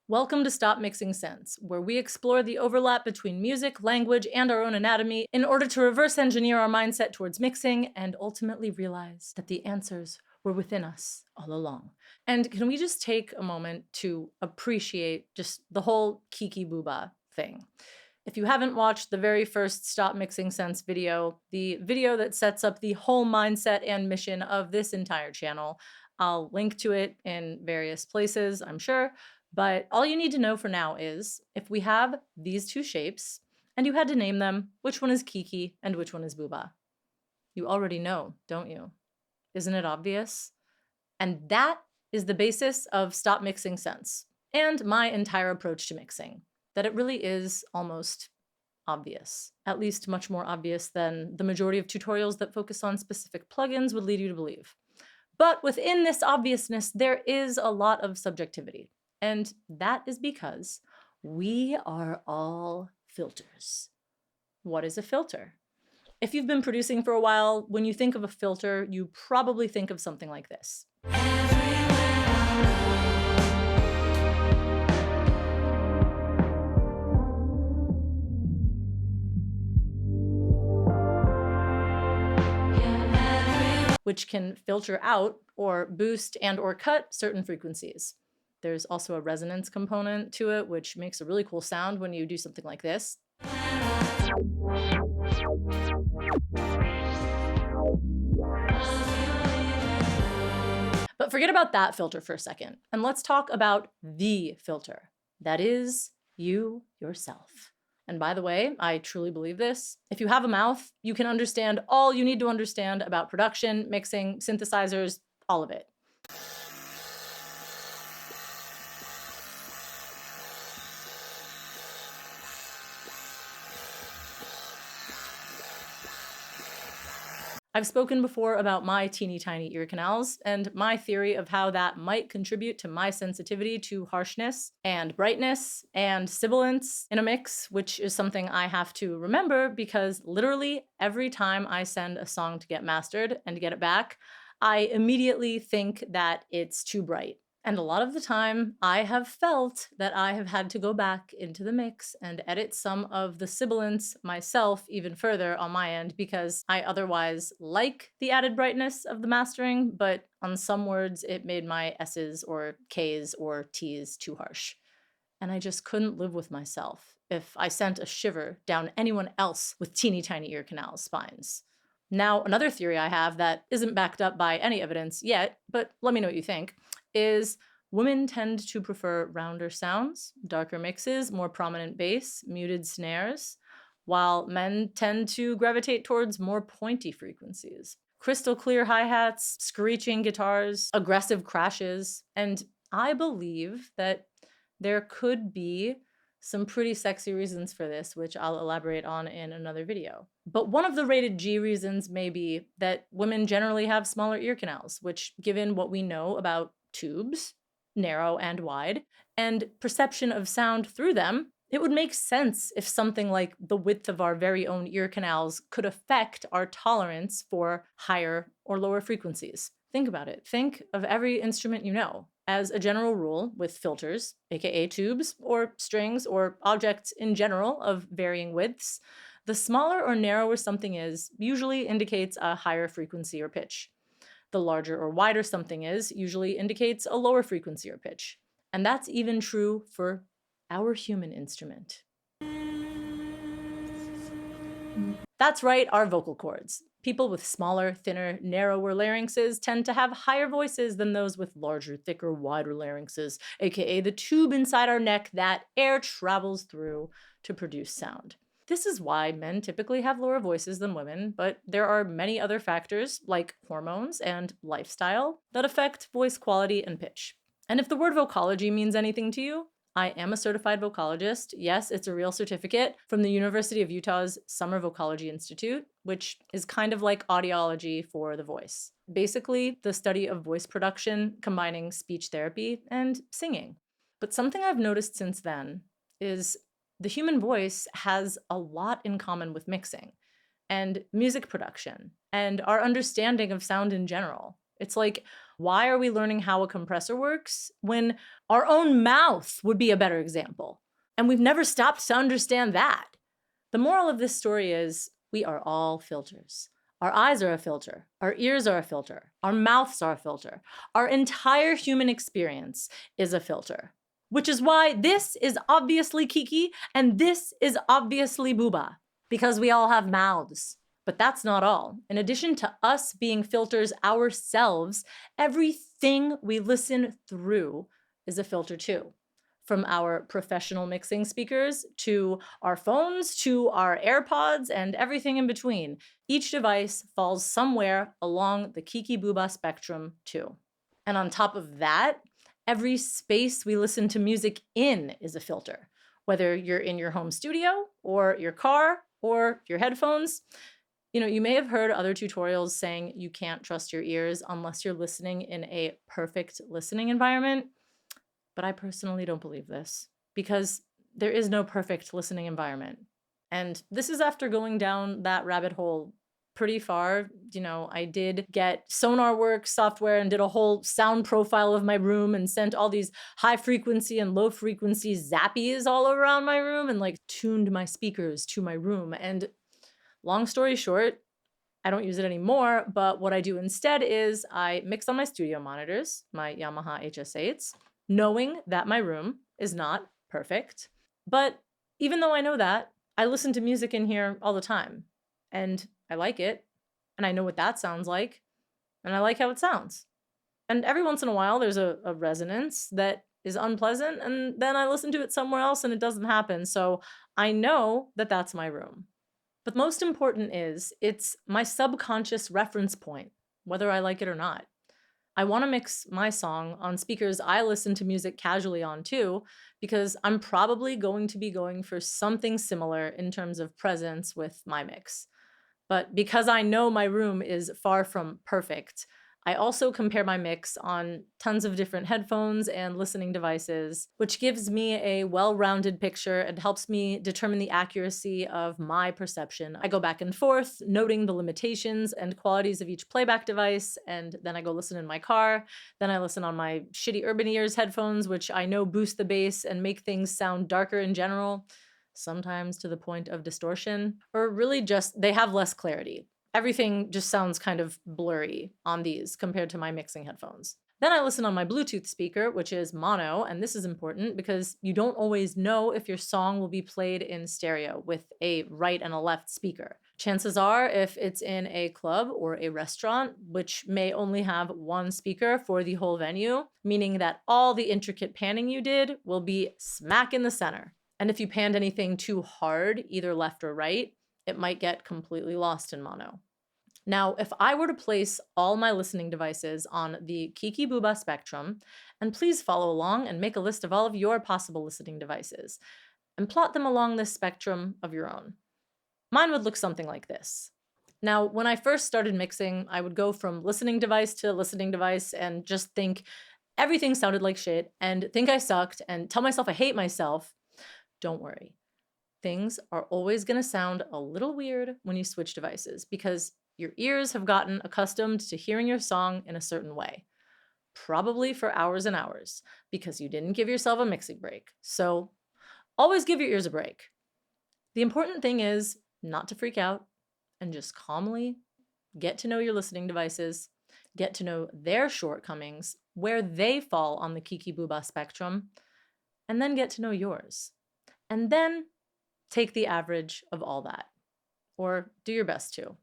Welcome to Stop Mixing Sense, where we explore the overlap between music, language, and our own anatomy in order to reverse engineer our mindset towards mixing and ultimately realize that the answers were within us all along. And can we just take a moment to appreciate just the whole Kiki Booba thing? If you haven't watched the very first Stop Mixing Sense video, the video that sets up the whole mindset and mission of this entire channel, I'll link to it in various places, I'm sure. But all you need to know for now is, if we have these two shapes, and you had to name them, which one is Kiki and which one is Booba? You already know, don't you? Isn't it obvious? And that is the basis of Stop Mixing Sense, and my entire approach to mixing, that it really is almost obvious, at least much more obvious than the majority of tutorials that focus on specific plugins would lead you to believe. But within this obviousness, there is a lot of subjectivity. And that is because we are all filters. What is a filter? If you've been producing for a while, when you think of a filter, you probably think of something like this. Which can filter out or boost and or cut certain frequencies. There's also a resonance component to it, which makes a really cool sound when you do something like this. But forget about that filter for a second, and let's talk about the filter. That is you yourself. And by the way, I truly believe this. If you have a mouth, you can understand all you need to understand about production, mixing, synthesizers, all of it. I've spoken before about my teeny tiny ear canals and my theory of how that might contribute to my sensitivity to harshness and brightness and sibilance in a mix, which is something I have to remember because literally every time I send a song to get mastered and get it back, I immediately think that it's too bright. And a lot of the time, I have felt that I have had to go back into the mix and edit some of the sibilance myself even further on my end because I otherwise like the added brightness of the mastering, but on some words it made my S's or K's or T's too harsh. And I just couldn't live with myself if I sent a shiver down anyone else with teeny tiny ear canal spines. Now, another theory I have that isn't backed up by any evidence yet, but let me know what you think, is women tend to prefer rounder sounds, darker mixes, more prominent bass, muted snares, while men tend to gravitate towards more pointy frequencies. Crystal clear hi-hats, screeching guitars, aggressive crashes, and I believe that there could be some pretty sexy reasons for this, which I'll elaborate on in another video. But one of the rated G reasons may be that women generally have smaller ear canals, which, given what we know about tubes, narrow and wide, and perception of sound through them, it would make sense if something like the width of our very own ear canals could affect our tolerance for higher or lower frequencies. Think about it. Think of every instrument you know. As a general rule, with filters, aka tubes, or strings, or objects in general of varying widths, the smaller or narrower something is usually indicates a higher frequency or pitch. The larger or wider something is usually indicates a lower frequency or pitch. And that's even true for our human instrument. That's right, our vocal cords. People with smaller, thinner, narrower larynxes tend to have higher voices than those with larger, thicker, wider larynxes, aka the tube inside our neck that air travels through to produce sound. This is why men typically have lower voices than women, but there are many other factors, like hormones and lifestyle, that affect voice quality and pitch. And if the word vocology means anything to you, I am a certified vocologist. Yes, it's a real certificate from the University of Utah's Summer Vocology Institute, which is kind of like audiology for the voice. Basically, the study of voice production combining speech therapy and singing. But something I've noticed since then is the human voice has a lot in common with mixing and music production and our understanding of sound in general. It's like Why are we learning how a compressor works when our own mouth would be a better example? And we've never stopped to understand that. The moral of this story is we are all filters. Our eyes are a filter. Our ears are a filter. Our mouths are a filter. Our entire human experience is a filter. Which is why this is obviously Kiki and this is obviously Booba, because we all have mouths. But that's not all. In addition to us being filters ourselves, everything we listen through is a filter too. From our professional mixing speakers to our phones to our AirPods and everything in between. Each device falls somewhere along the Kiki Booba spectrum too. And on top of that, every space we listen to music in is a filter. Whether you're in your home studio or your car or your headphones. You may have heard other tutorials saying you can't trust your ears unless you're listening in a perfect listening environment. But I personally don't believe this because there is no perfect listening environment. And this is after going down that rabbit hole pretty far. I did get SonarWorks software and did a whole sound profile of my room and sent all these high frequency and low frequency zappies all around my room and tuned my speakers to my room. And long story short, I don't use it anymore, but what I do instead is I mix on my studio monitors, my Yamaha HS8s, knowing that my room is not perfect. But even though I know that, I listen to music in here all the time, and I like it, and I know what that sounds like, and I like how it sounds. And every once in a while, there's a resonance that is unpleasant, and then I listen to it somewhere else and it doesn't happen, so I know that that's my room. But most important is, it's my subconscious reference point, whether I like it or not. I want to mix my song on speakers I listen to music casually on too, because I'm probably going to be going for something similar in terms of presence with my mix. But because I know my room is far from perfect, I also compare my mix on tons of different headphones and listening devices, which gives me a well-rounded picture and helps me determine the accuracy of my perception. I go back and forth, noting the limitations and qualities of each playback device, and then I go listen in my car. Then I listen on my shitty Urban Ears headphones, which I know boost the bass and make things sound darker in general, sometimes to the point of distortion, or really just they have less clarity. Everything just sounds kind of blurry on these compared to my mixing headphones. Then I listen on my Bluetooth speaker, which is mono, and this is important because you don't always know if your song will be played in stereo with a right and a left speaker. Chances are, if it's in a club or a restaurant, which may only have one speaker for the whole venue, meaning that all the intricate panning you did will be smack in the center. And if you panned anything too hard, either left or right, it might get completely lost in mono. Now, if I were to place all my listening devices on the Kiki Booba spectrum, and please follow along and make a list of all of your possible listening devices, and plot them along this spectrum of your own. Mine would look something like this. Now, when I first started mixing, I would go from listening device to listening device and just think everything sounded like shit and think I sucked and tell myself I hate myself. Don't worry. Things are always going to sound a little weird when you switch devices because your ears have gotten accustomed to hearing your song in a certain way, probably for hours and hours, because you didn't give yourself a mixing break. So always give your ears a break. The important thing is not to freak out and just calmly get to know your listening devices, get to know their shortcomings, where they fall on the Kiki Booba spectrum, and then get to know yours. And then take the average of all that, or do your best to.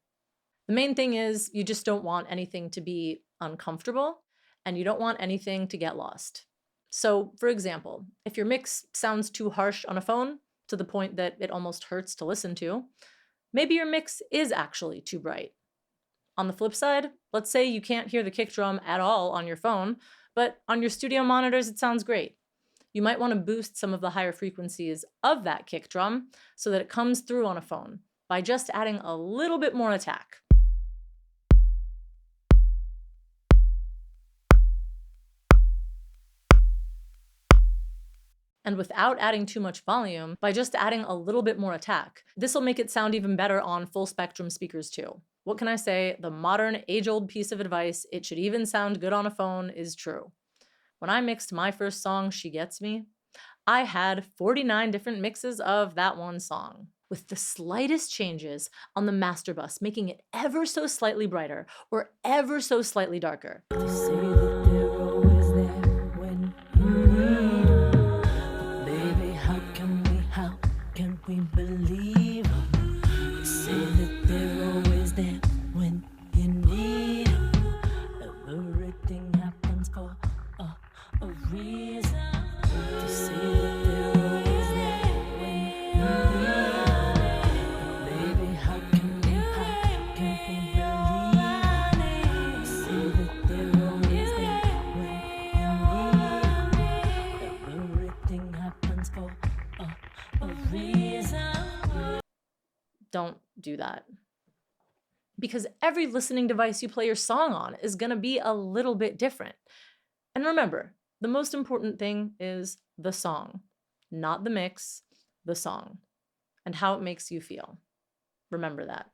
The main thing is you just don't want anything to be uncomfortable and you don't want anything to get lost. So, for example, if your mix sounds too harsh on a phone to the point that it almost hurts to listen to, maybe your mix is actually too bright. On the flip side, let's say you can't hear the kick drum at all on your phone, but on your studio monitors it sounds great. You might want to boost some of the higher frequencies of that kick drum so that it comes through on a phone by just adding a little bit more attack. And without adding too much volume, by just adding a little bit more attack. This will make it sound even better on full spectrum speakers too. What can I say? The modern, age-old piece of advice, it should even sound good on a phone, is true. When I mixed my first song, She Gets Me, I had 49 different mixes of that one song, with the slightest changes on the master bus, making it ever so slightly brighter or ever so slightly darker. They say that they're always there when you need 'em. But baby, how can we believe 'em? They say that they're always there when you need 'em. Everything happens for a reason. They say that they're always there when you need 'em. But baby, how can we believe 'em? They say that they're always there when you need 'em. Everything happens for a reason. Don't do that. Because every listening device you play your song on is going to be a little bit different. And remember, the most important thing is the song, not the mix, the song, and how it makes you feel. Remember that.